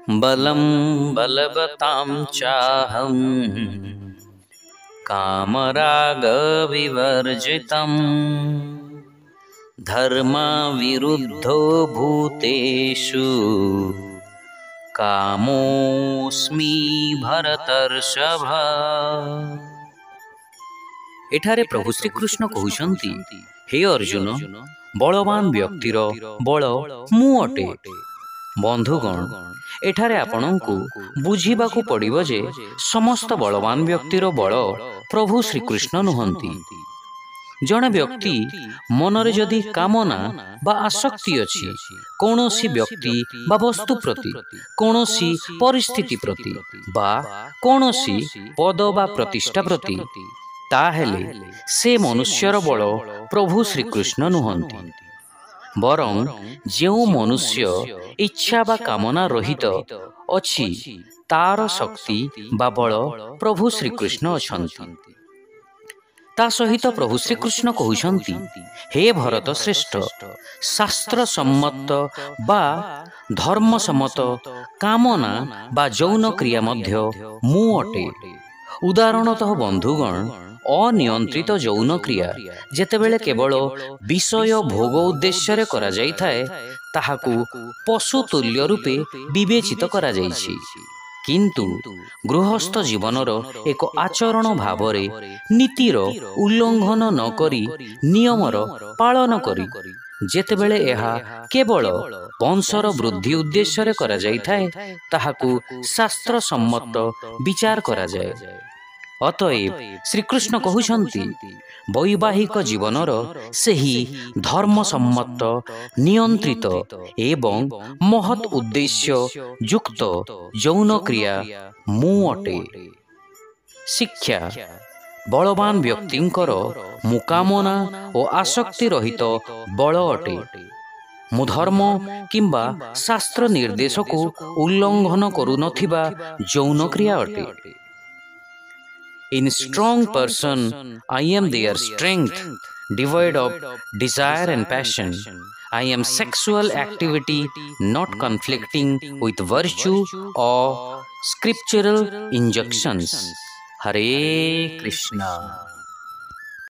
बलं बलवतां चाहं कामरागविवर्जितं धर्मविरुद्धो भूतेषु कामोऽस्मि भरतर्षभ। एठारे प्रभु श्रीकृष्ण कहउछन्ति, हे अर्जुन, बलवान व्यक्तिर बल मु अटे। बंधुगण, एठारे आपणଙ୍କୁ बुझिबाकु पड़िबो जे समस्त बलवान व्यक्तिर बल प्रभु श्रीकृष्ण नुहंती। जणे व्यक्ति मनरे जदि कामना बा आसक्ति अछि कौनसी व्यक्ति बा वस्तु प्रति, कौनसी परिस्थिति प्रति बा कौनसी पद बा प्रतिष्ठा प्रति, ताहेले से मनुष्यर बल प्रभु श्रीकृष्ण नुहंती। बरं जेउ मनुष्य इच्छा बा कामना रहित अछि तार शक्ति बा बल प्रभु श्रीकृष्ण अछंती। ता सहित प्रभु श्रीकृष्ण कहउछन्ति, हे भरत श्रेष्ठ, शास्त्र सम्मत बा धर्म सम्मत कामना बा यौन क्रिया मध्य मु अटे। उदाहरणतः बंधुगण, अनियंत्रित यौन क्रिया जेतेबेले केवल विषय भोग उद्देश्य करा जाइथाए ताहाकु पशु तुल्य रूपे विवेचित करा जाइछि। किंतु गृहस्थ जीवनर एक आचरण भावरे नीतिर उल्लंघन न करी नियमर पालन करी जेतेबेले एहा केवल वंशर वृद्धि उद्देश्य करा जाइथाए ताहाकु शास्त्र सम्मत विचार करा जाए। अतएव श्रीकृष्ण कहउछन्ति, वैवाहिक जीवनर सेही धर्म सम्मत नियंत्रित एवं महत् उद्देश्य युक्त यौन क्रिया मु अटे। शिक्षा बलवान व्यक्तिंकर मुकामना और आसक्ति रहित बल अटे। मु धर्म किंबा शास्त्र निर्देश को उल्लंघन करू नथिबा यौन क्रिया अटे। In strong person, I am their strength, devoid of desire and passion. I am sexual activity not conflicting with virtue or scriptural injunctions. Hare Krishna.